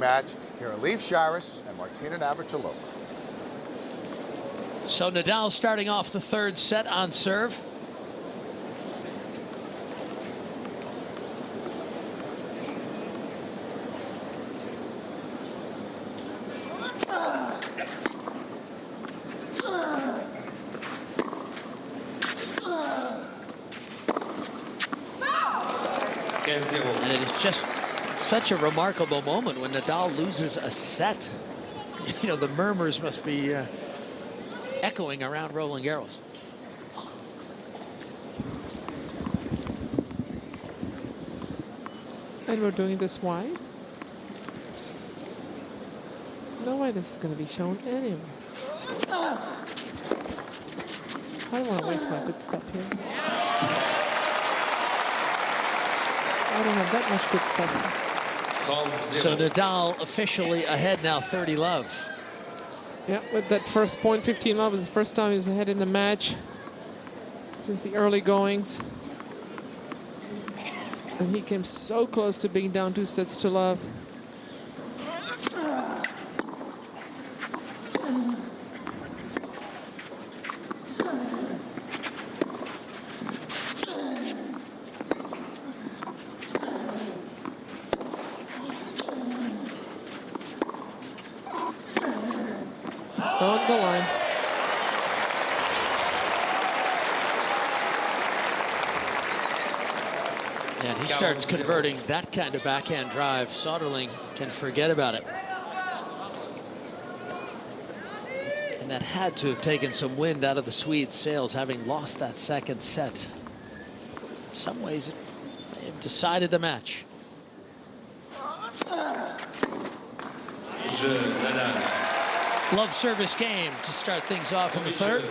rematch. Here are Leif Shiras and Martina Navratilova. So Nadal starting off the third set on serve. And it is just such a remarkable moment when Nadal loses a set. You know, the murmurs must be echoing around Roland Garros. And we're doing this why? No way this is going to be shown anyway. I don't want to waste my good stuff here. I don't have that much good stuff. So Nadal officially ahead now, 30 love. Yeah, with that first point, 15 love was the first time he's ahead in the match since the early goings. And he came so close to being down 2 sets to love. On the line. And he starts converting that kind of backhand drive. Soderling can forget about it. And that had to have taken some wind out of the Swede's sails, having lost that second set. In some ways, it may have decided the match. Love service game to start things off in the third.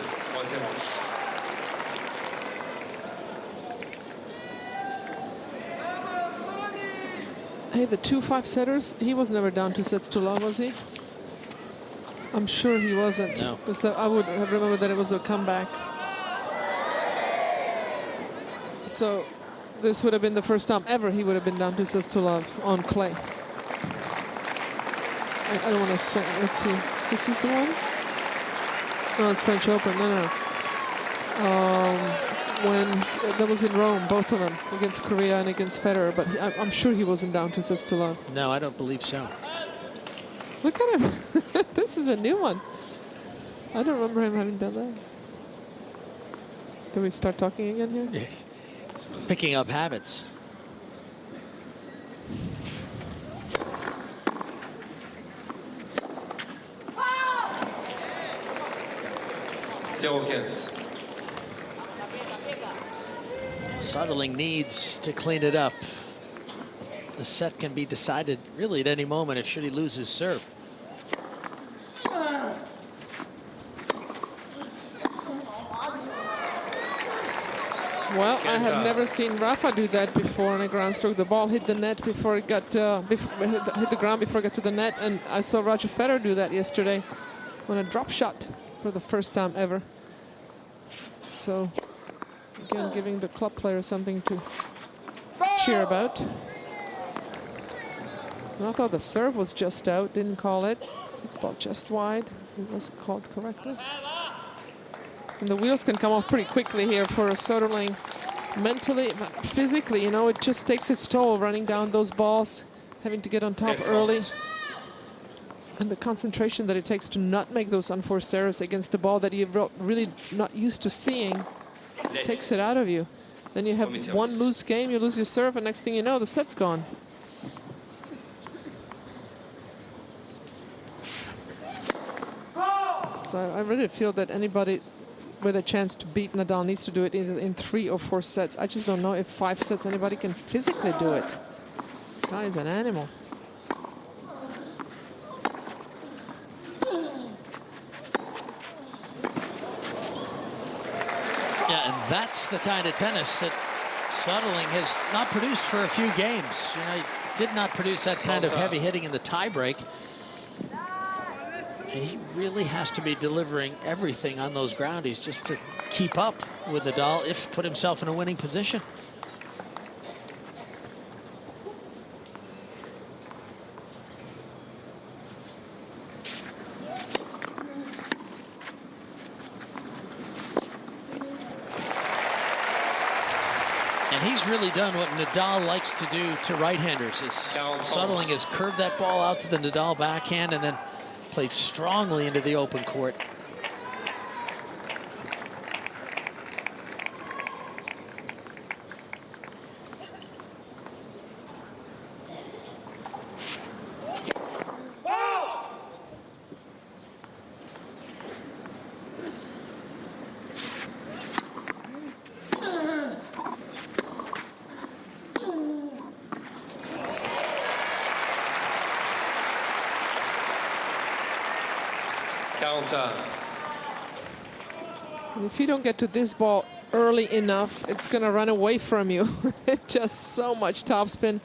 Hey, the 2-5 setters, he was never down 2 sets to love, was he? I'm sure he wasn't. No. Because I would have remembered that it was a comeback. So this would have been the first time ever he would have been down 2 sets to love on clay. I don't want to say, let's see. This is the one? No, it's French Open. No. When that was in Rome, both of them, against Korea and against Federer. But I'm sure he wasn't down 2 sets to love. No, I don't believe so. Look at him. This is a new one. I don't remember him having done that. Do we start talking again here? Yeah. Picking up habits. Soderling needs to clean it up. The set can be decided really at any moment if should he lose his serve. Well, I have never seen Rafa do that before on a ground stroke. The ball hit the net before it got hit the ground before it got to the net, and I saw Roger Federer do that yesterday on a drop shot for the first time ever. So again, giving the club players something to cheer about. And I thought the serve was just out, didn't call it. This ball just wide. It was called correctly. And the wheels can come off pretty quickly here for Soderling. Mentally, but physically, you know, it just takes its toll running down those balls, having to get on top early. And the concentration that it takes to not make those unforced errors against a ball that you're really not used to seeing takes it out of you. Then you have one loose game, you lose your serve, and next thing you know, the set's gone. So I really feel that anybody with a chance to beat Nadal needs to do it either in 3 or 4 sets. I just don't know if 5 sets anybody can physically do it. This guy is an animal. Yeah, and that's the kind of tennis that Soderling has not produced for a few games. You know, he did not produce that kind of heavy hitting in the tiebreak. And he really has to be delivering everything on those groundies just to keep up with Nadal, if put himself in a winning position. And he's really done what Nadal likes to do to right-handers. Soderling has curved that ball out to the Nadal backhand and then played strongly into the open court. And if you don't get to this ball early enough, it's going to run away from you. Just so much topspin.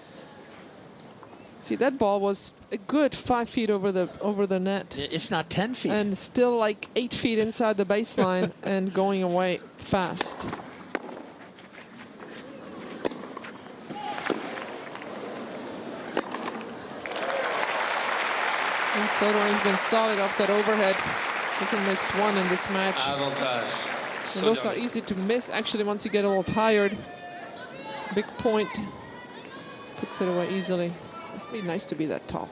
See, that ball was a good 5 feet over the net. If not 10 feet. And still like 8 feet inside the baseline and going away fast. And Soderling's been solid off that overhead. Hasn't missed one in this match. Avantage. And those are easy to miss, actually, once you get a little tired. Big point. Puts it away easily. Must be nice to be that tall.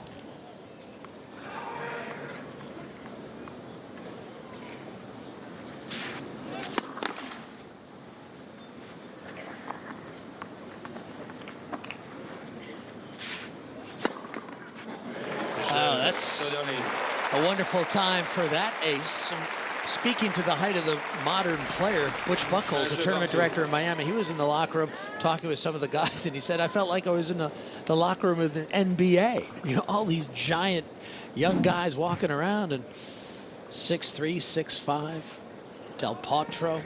Oh, that's a wonderful time for that ace. And speaking to the height of the modern player, Butch Buchholz, the tournament director in Miami, he was in the locker room talking with some of the guys, and he said, I felt like I was in the locker room of the NBA. You know, all these giant young guys walking around, and 6'3", 6'5", Del Potro,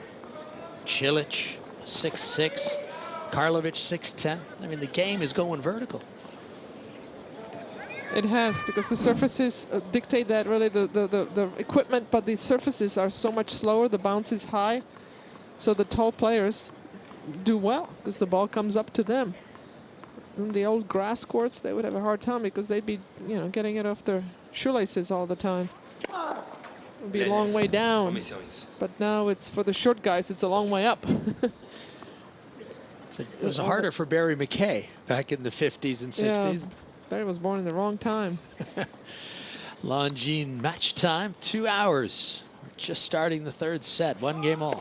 Cilic, 6'6", Karlovic, 6'10". I mean, the game is going vertical. It has, because the surfaces dictate that, really, the equipment, but the surfaces are so much slower, the bounce is high, so the tall players do well because the ball comes up to them. In the old grass courts, they would have a hard time because they'd be, you know, getting it off their shoelaces all the time. It would be a long way down, but now it's, for the short guys, it's a long way up. It was harder for Barry McKay back in the 50s and 60s. Yeah. Barry was born in the wrong time. Longines match time, 2 hours. We're just starting the third set, 1 game all.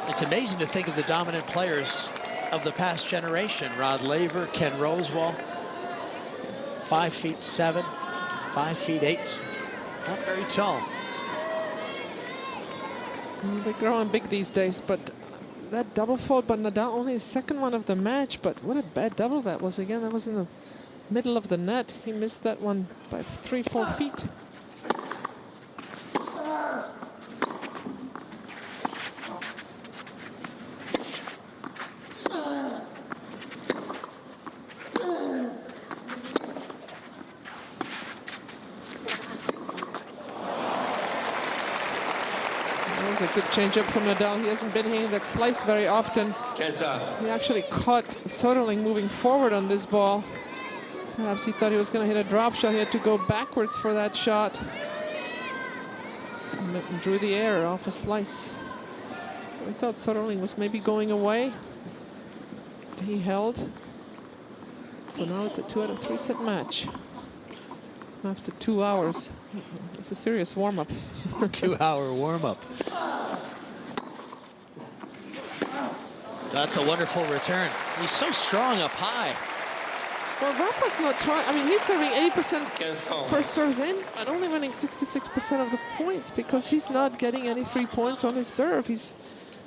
It's amazing to think of the dominant players of the past generation. Rod Laver, Ken Rosewall. 5'7", 5'8", not very tall. They're growing big these days, but that double fault by Nadal, only his second one of the match, but what a bad double that was again. That was in the middle of the net. He missed that one by 3-4 feet. A good changeup from Nadal. He hasn't been hitting that slice very often. He actually caught Soderling moving forward on this ball. Perhaps he thought he was going to hit a drop shot. He had to go backwards for that shot. And drew the air off a slice. So I thought Soderling was maybe going away. He held. So now it's a 2 out of 3 set match. After 2 hours. It's a serious warm-up. 2-hour warm-up. That's a wonderful return. He's so strong up high. Well, Rafa's not trying. I mean, he's serving 80% first serves in, but only winning 66% of the points because he's not getting any free points on his serve. He's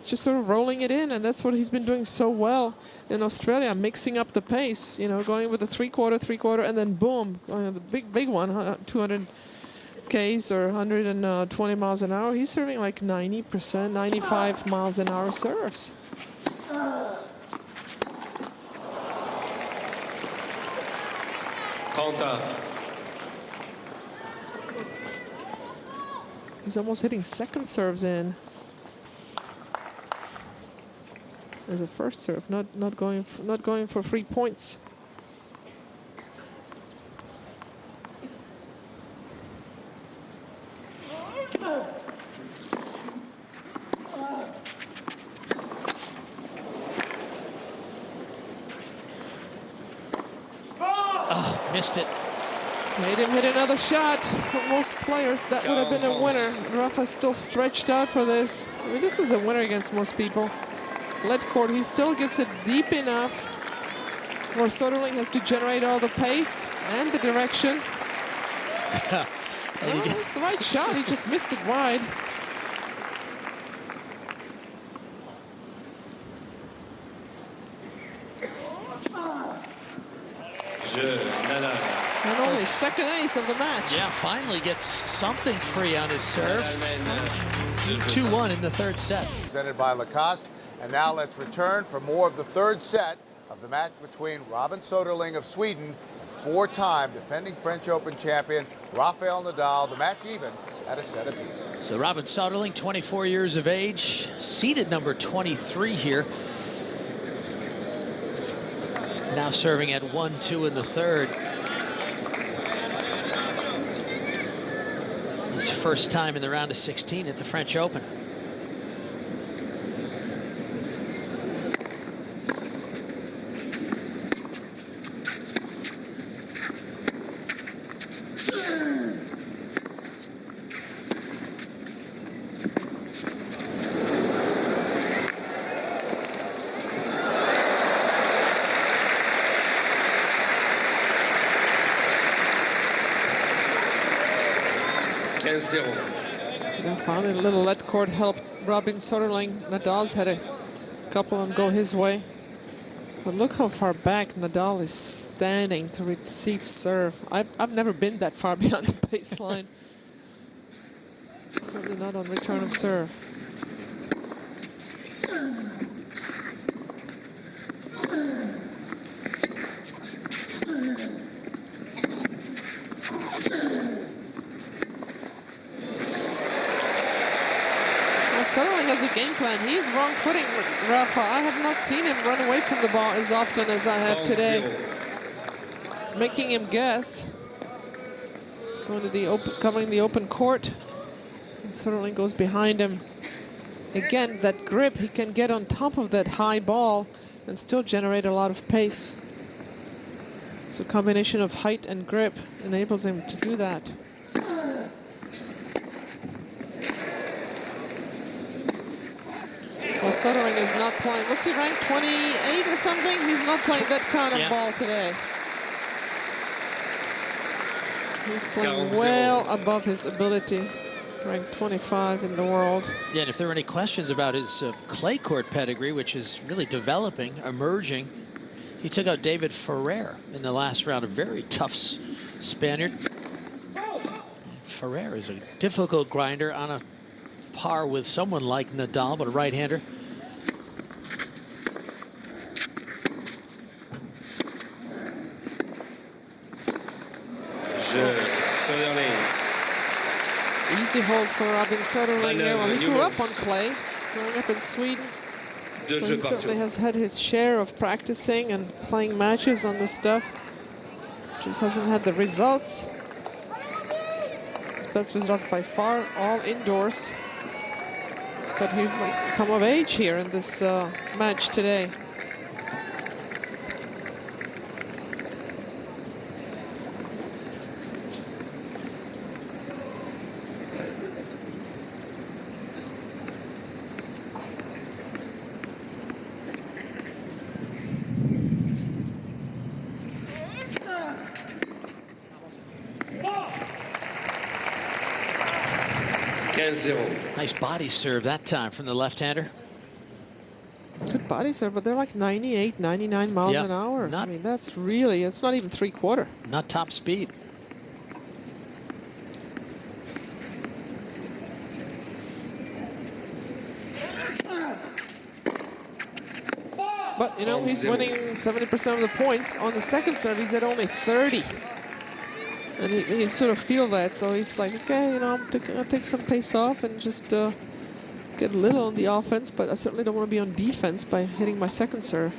just sort of rolling it in, and that's what he's been doing so well in Australia, mixing up the pace, you know, going with the three-quarter, and then boom, the big one, 200 Ks or 120 miles an hour. He's serving like 90%, 95 miles an hour serves. He's almost hitting second serves in. as a first serve, not going for free points. Oh, missed it. Made him hit another shot. For most players, that would have been a winner. Rafa still stretched out for this. I mean, this is a winner against most people. Lead court, he still gets it deep enough where Soderling has to generate all the pace and the direction. Oh, it's the right shot. He just missed it wide. And only second ace of the match. Yeah, finally gets something free on his serve. 2-1 in the third set. Presented by Lacoste. And now let's return for more of the third set of the match between Robin Soderling of Sweden and four-time defending French Open champion Rafael Nadal. The match even at a set apiece. So Robin Soderling, 24 years of age, seeded number 23 here. Now serving at 1-2 in the third. His first time in the round of 16 at the French Open. Yeah, finally a little lead court helped Robin Soderling. Nadal's had a couple of them go his way. But look how far back Nadal is standing to receive serve. I've never been that far beyond the baseline. Certainly not on return of serve. Soderling has a game plan. He is wrong footing with Rafa. I have not seen him run away from the ball as often as I have today. It's making him guess. He's going to the open, covering the open court. And Soderling goes behind him. Again, that grip, he can get on top of that high ball and still generate a lot of pace. So a combination of height and grip enables him to do that. Well, Soderling is not playing. What's he ranked, 28 or something? He's not playing that kind of ball today. He's playing well above his ability. Ranked 25 in the world. Yeah, and if there were any questions about his clay court pedigree, which is really developing, emerging, he took out David Ferrer in the last round, a very tough Spaniard. Ferrer is a difficult grinder on a par with someone like Nadal, but a right-hander. Easy hold for Robin Soderling here. Well, he grew up on clay, growing up in Sweden. So he certainly has had his share of practicing and playing matches on this stuff. Just hasn't had the results. His best results by far, all indoors. But he's like come of age here in this match today. Nice body serve that time from the left-hander. Good body serve, but they're like 98, 99 miles an hour. I mean, that's really, it's not even three-quarter. Not top speed. But, you know, he's winning 70% of the points. On the second serve, he's at only 30. And you sort of feel that, so he's like, okay, you know, I'll take some pace off and just Get a little on the offense, but I certainly don't want to be on defense by hitting my second serve.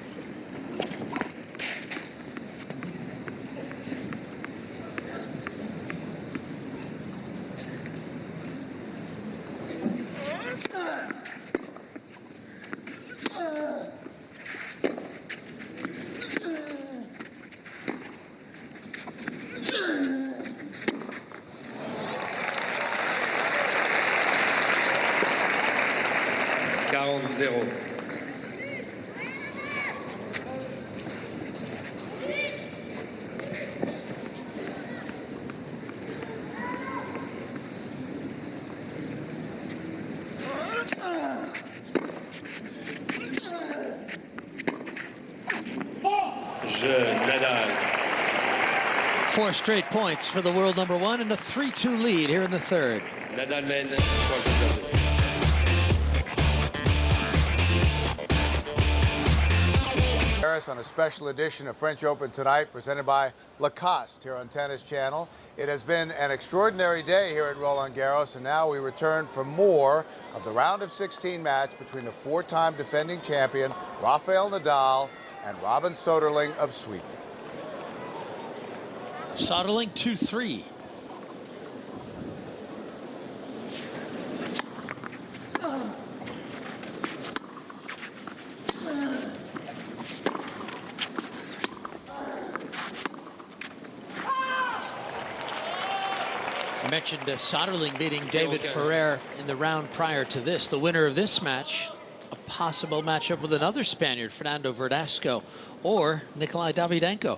Nadal. 4 straight points for the world number 1 and a 3-2 lead here in the third. Nadal mène. Paris on a special edition of French Open tonight, presented by Lacoste here on Tennis Channel. It has been an extraordinary day here at Roland Garros, and now we return for more of the round of 16 match between the 4-time defending champion Rafael Nadal and Robin Soderling of Sweden. Soderling 2-3. I mentioned Soderling beating David Ferrer in the round prior to this. The winner of this match, a possible matchup with another Spaniard, Fernando Verdasco or Nikolai Davydenko.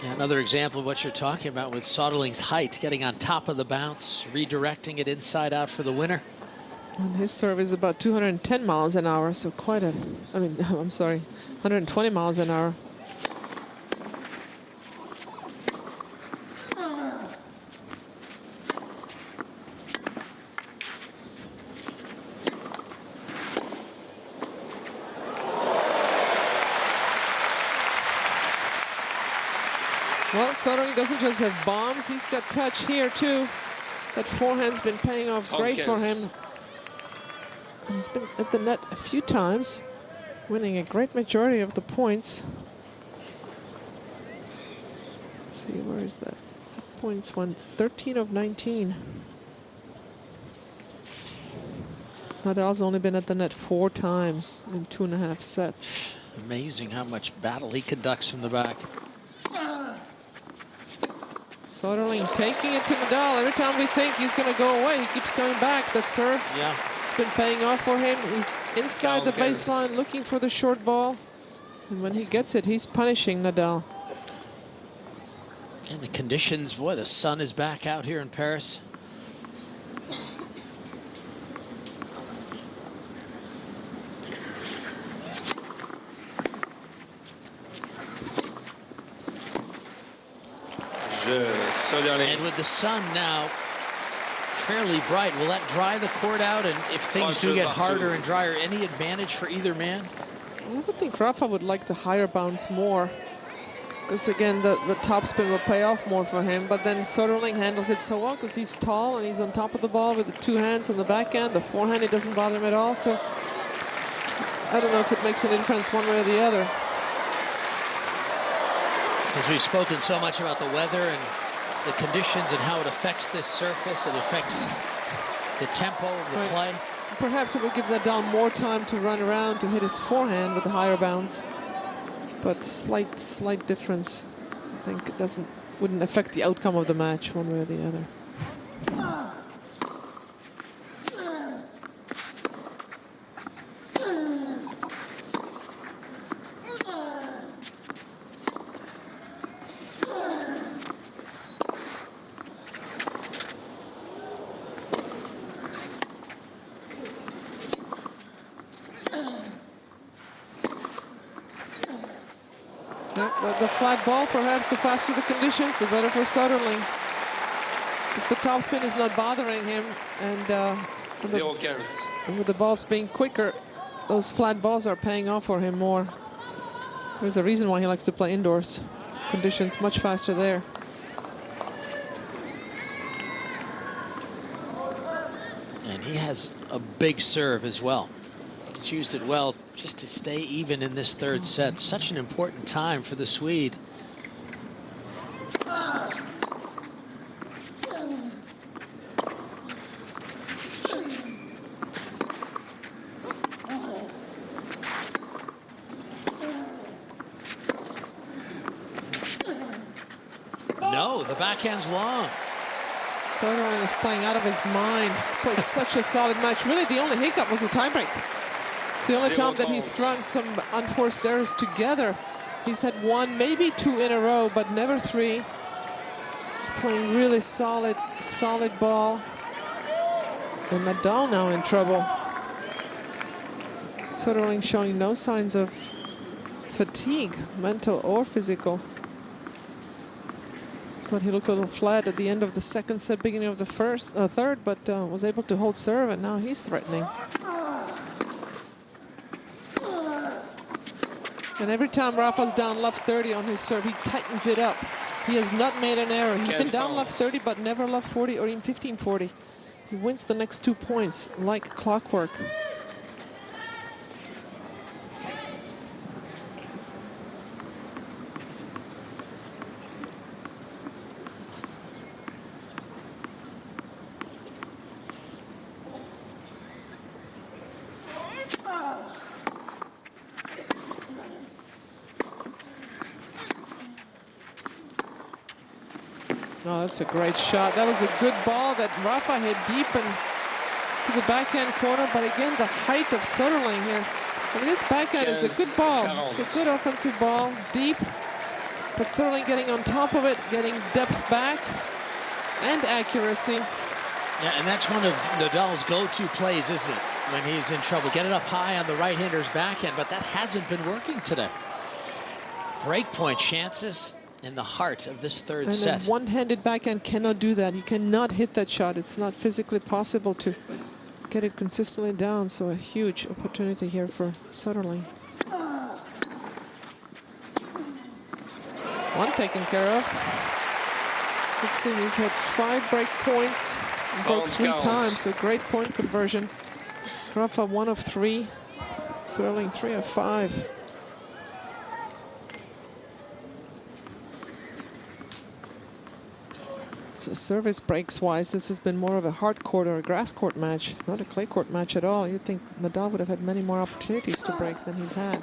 Yeah, another example of what you're talking about with Soderling's height, getting on top of the bounce, redirecting it inside out for the winner. And his serve is about 210 miles an hour, so quite a, I mean, I'm sorry, 120 miles an hour. Well, Soderling doesn't just have bombs, he's got touch here too. That forehand's been paying off great for him. And he's been at the net a few times, winning a great majority of the points. Let's see, where is that? Points won 13 of 19. Nadal's only been at the net 4 times in 2.5 sets. Amazing how much battle he conducts from the back. Soderling taking it to Nadal. Every time we think he's going to go away, he keeps coming back. That serve, yeah, it's been paying off for him. He's inside the baseline looking for the short ball. And when he gets it, he's punishing Nadal. And the conditions, boy, the sun is back out here in Paris. And with the sun now fairly bright, will that dry the court out? And if things do get harder and drier, any advantage for either man? I would think Rafa would like the higher bounce more. Because again, the topspin will pay off more for him. But then Soderling handles it so well because he's tall and he's on top of the ball with the 2 hands on the backhand. The forehand, it doesn't bother him at all. So I don't know if it makes a difference one way or the other. Because we've spoken so much about the weather and the conditions and how it affects this surface. It affects the tempo of the play. Perhaps it would give Nadal more time to run around to hit his forehand with the higher bounce. But slight difference. I think it wouldn't affect the outcome of the match one way or the other. The flat ball, perhaps the faster the conditions, the better for Soderling. Because the topspin is not bothering him, and with the balls being quicker, those flat balls are paying off for him more. There's a reason why he likes to play indoors. Conditions much faster there. And he has a big serve as well. He's used it well just to stay even in this third set. Such an important time for the Swede. No, the backhand's long. Soderling is playing out of his mind. He's played such a solid match. Really, the only hiccup was the tiebreak. It's the only time that he's strung some unforced errors together. He's had one, maybe two in a row, but never three. He's playing really solid ball. And Nadal now in trouble. Soderling showing no signs of fatigue, mental or physical. Thought he looked a little flat at the end of the second set, beginning of the third, but was able to hold serve, and now he's threatening. And every time Rafa's down left 30 on his serve, he tightens it up. He has not made an error. He's been down left 30, but never left 40 or even 15-40. He wins the next 2 points like clockwork. Oh, that's a great shot. That was a good ball that Rafa hit deep and to the backhand corner. But again, the height of Soderling here. I mean, this backhand is a good ball. It's a good offensive ball, deep. But Soderling getting on top of it, getting depth back and accuracy. Yeah, and that's one of Nadal's go-to plays, isn't it? When he's in trouble. Get it up high on the right-hander's backhand, but that hasn't been working today. Breakpoint chances in the heart of this third set. And a one-handed backhand cannot do that. You cannot hit that shot. It's not physically possible to get it consistently down. So a huge opportunity here for Soderling. One taken care of. Let's see, he's had 5 break points, broke 3 times, so great point conversion. Rafa 1 of 3, Soderling 3 of 5. So service breaks wise, this has been more of a hard court or a grass court match, not a clay court match at all. You'd think Nadal would have had many more opportunities to break than he's had.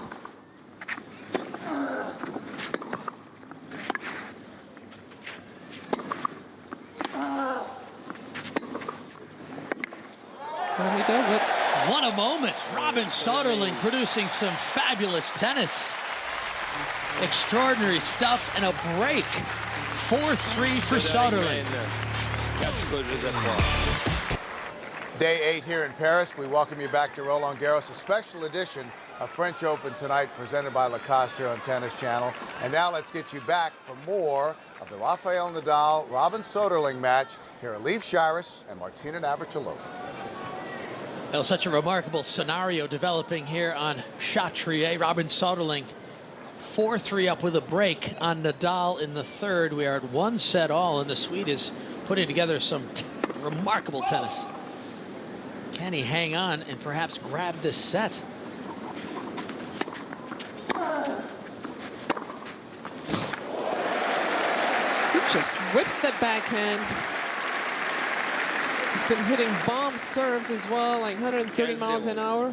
And he does it. What a moment. Robin Soderling producing some fabulous tennis. Extraordinary stuff and a break. 4-3 for Soderling. Day 8 here in Paris. We welcome you back to Roland Garros, a special edition of French Open tonight, presented by Lacoste here on Tennis Channel. And now let's get you back for more of the Rafael Nadal, Robin Soderling match. Here are Leif Shiras and Martina Navratilova. Well, such a remarkable scenario developing here on Chatrier. Robin Soderling 4-3 up with a break on Nadal in the third. We are at 1 set all, and the Swede is putting together some remarkable tennis. Can he hang on and perhaps grab this set? He just whips that backhand. He's been hitting bomb serves as well, like 130 miles an hour.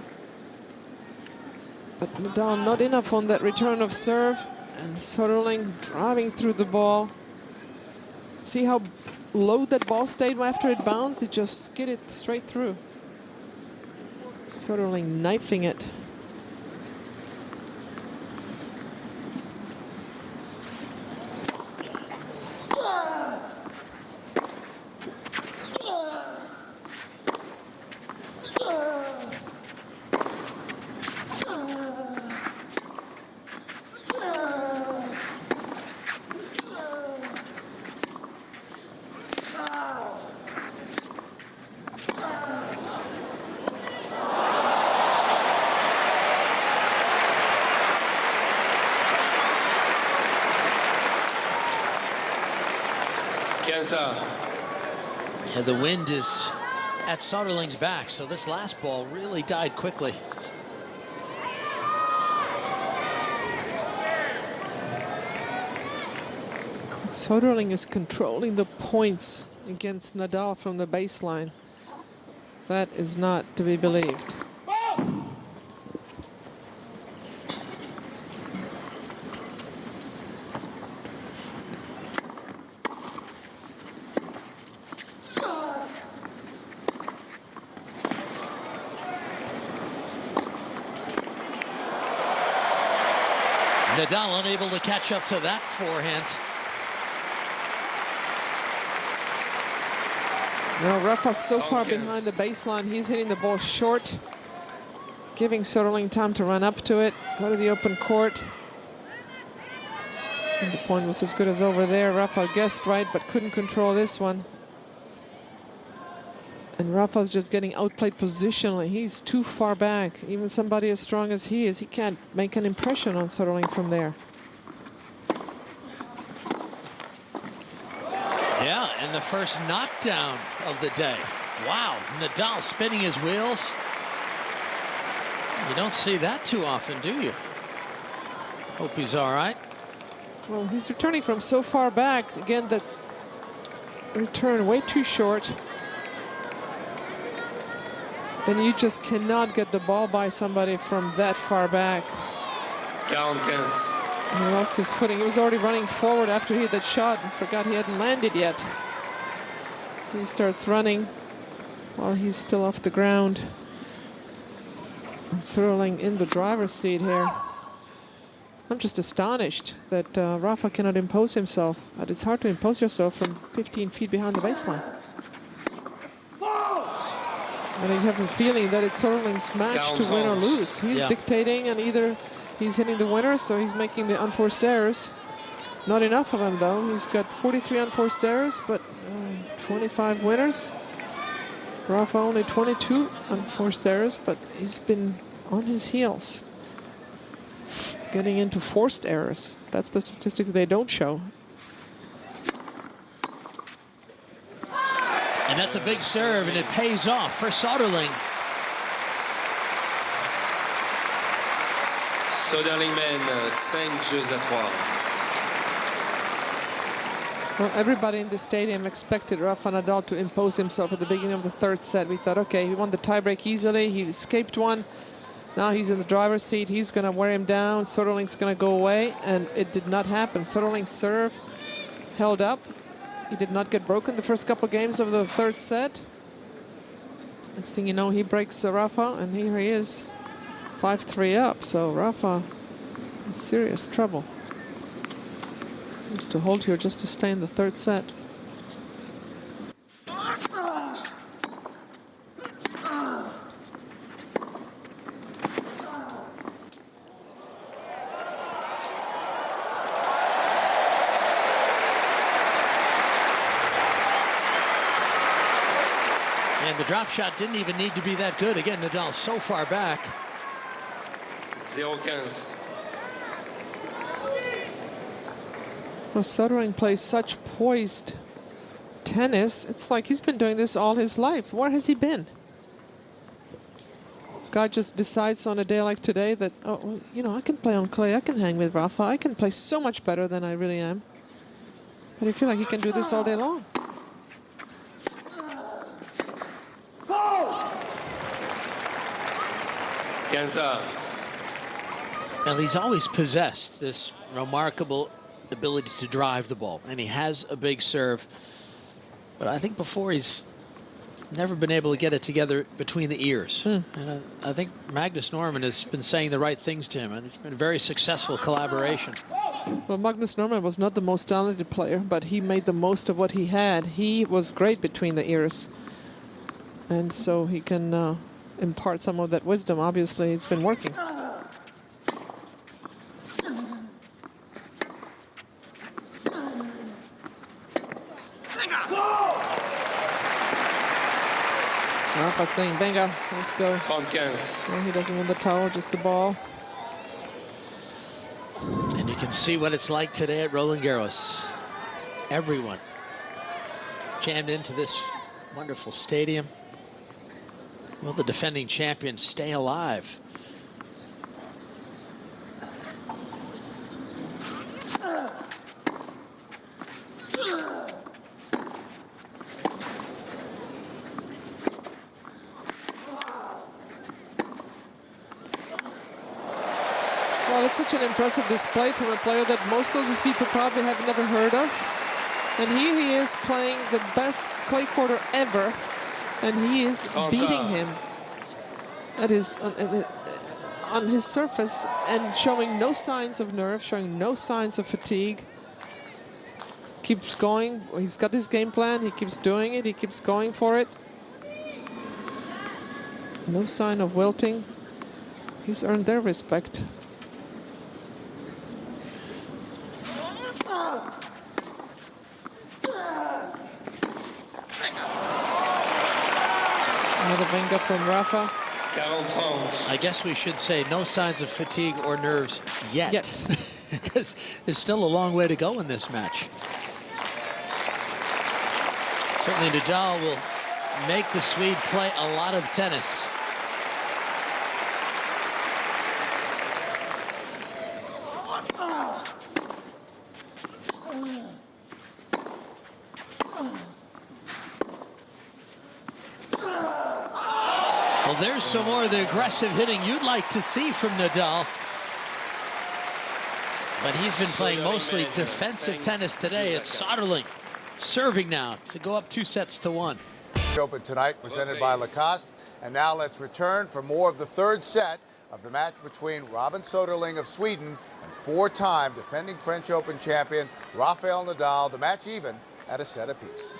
But Nadal not enough on that return of serve. And Soderling driving through the ball. See how low that ball stayed after it bounced? It just skidded straight through. Soderling knifing it. Yeah, the wind is at Soderling's back, so this last ball really died quickly. Soderling is controlling the points against Nadal from the baseline. That is not to be believed. Nadal unable to catch up to that forehand. Now Rafa's so far behind the baseline, he's hitting the ball short, giving Soderling time to run up to it, go to the open court. And the point was as good as over there. Rafa guessed right, but couldn't control this one. And Rafa's just getting outplayed positionally. He's too far back. Even somebody as strong as he is, he can't make an impression on Soderling from there. Yeah, and the first knockdown of the day. Wow, Nadal spinning his wheels. You don't see that too often, do you? Hope he's all right. Well, he's returning from so far back. Again, that return way too short. And you just cannot get the ball by somebody from that far back. 45. And he lost his footing. He was already running forward after he had that shot and forgot he hadn't landed yet. So he starts running while he's still off the ground. And Soderling in the driver's seat here. I'm just astonished that Rafa cannot impose himself. But it's hard to impose yourself from 15 feet behind the baseline. And you have a feeling that it's Soderling's match to win or lose. He's dictating, and either he's hitting the winners or he's making the unforced errors. Not enough of them, though. He's got 43 unforced errors, but 25 winners. Rafa only 22 unforced errors, but he's been on his heels, getting into forced errors. That's the statistic they don't show. And that's a big serve, and it pays off for Soderling. Soderling mène 5 jeux à 3. Well, everybody in the stadium expected Rafa Nadal to impose himself at the beginning of the third set. We thought, okay, he won the tiebreak easily. He escaped one. Now he's in the driver's seat. He's going to wear him down. Soderling's going to go away, and it did not happen. Soderling's serve held up. He did not get broken the first couple of games of the third set. Next thing you know, he breaks Rafa, and here he is, 5-3 up. So Rafa in serious trouble. He needs to hold here just to stay in the third set. And the drop shot didn't even need to be that good. Again, Nadal so far back. 0-15. Well, Soderling plays such poised tennis. It's like he's been doing this all his life. Where has he been? God just decides on a day like today that, oh, well, you know, I can play on clay. I can hang with Rafa. I can play so much better than I really am. But I feel like he can do this all day long. Well, he's always possessed this remarkable ability to drive the ball, and he has a big serve. But I think before he's never been able to get it together between the ears. And I think Magnus Norman has been saying the right things to him, and it's been a very successful collaboration. Well, Magnus Norman was not the most talented player, but he made the most of what he had. He was great between the ears. And so he can impart some of that wisdom. Obviously, it's been working. Rafa saying, "Venga, let's go." 35. Well, he doesn't want the towel, just the ball. And you can see what it's like today at Roland Garros. Everyone jammed into this wonderful stadium. Will the defending champion stay alive? Well, it's such an impressive display from a player that most of these people probably have never heard of. And here he is playing the best clay quarter ever, and he is beating him. That is on his surface and showing no signs of nerve, showing no signs of fatigue. Keeps going. He's got his game plan. He keeps doing it. He keeps going for it. No sign of wilting. He's earned their respect. Another venga from Rafa. I guess we should say no signs of fatigue or nerves yet. Because there's still a long way to go in this match. Certainly Nadal will make the Swede play a lot of tennis. Well, there's some more of the aggressive hitting you'd like to see from Nadal. But he's been playing mostly defensive tennis today. It's Soderling serving now to go up 2-1. Open tonight, presented by Lacoste. And now let's return for more of the third set of the match between Robin Soderling of Sweden and four-time defending French Open champion Rafael Nadal. The match even at a set apiece.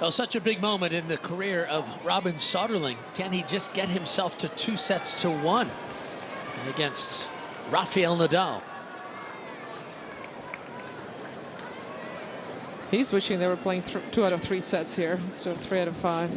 Well, such a big moment in the career of Robin Soderling. Can he just get himself to 2-1 against Rafael Nadal? He's wishing they were playing 2 out of 3 sets here instead of 3 out of 5.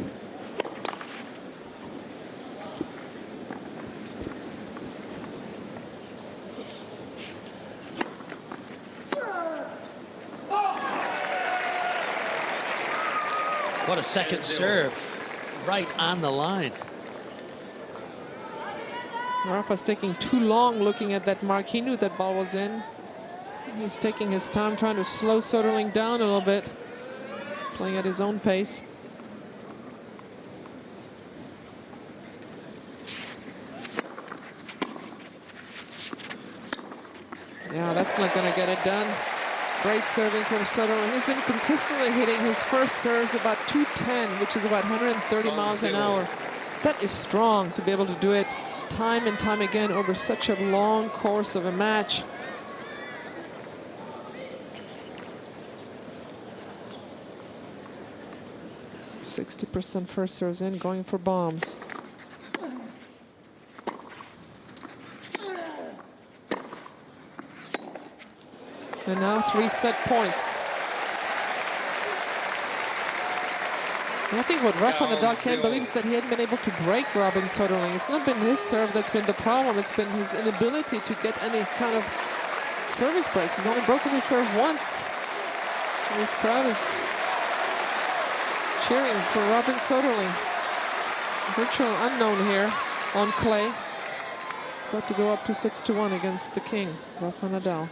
What a second serve, right on the line. Rafa's taking too long looking at that mark. He knew that ball was in. He's taking his time, trying to slow Soderling down a little bit, playing at his own pace. Yeah, that's not going to get it done. Great serving from Soderling. He's been consistently hitting his first serves about 210, which is about 130 miles an hour. That is strong to be able to do it time and time again over such a long course of a match. %60 first serves in, going for bombs. And now 3 set points. And I think what Rafa Nadal can't believe is that he hadn't been able to break Robin Soderling. It's not been his serve that's been the problem. It's been his inability to get any kind of service breaks. He's only broken his serve once. And this crowd is cheering for Robin Soderling. Virtual unknown here on clay. About to go up to 6-1 against the king, Rafa Nadal.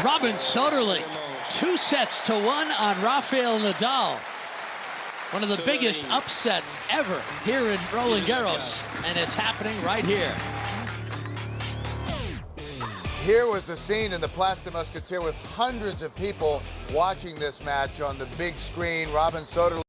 Robin Soderling, 2-1 on Rafael Nadal. One of the biggest upsets ever here in Roland Garros, and it's happening right here. Here was the scene in the Place des Musketeers with hundreds of people watching this match on the big screen. Robin Soderling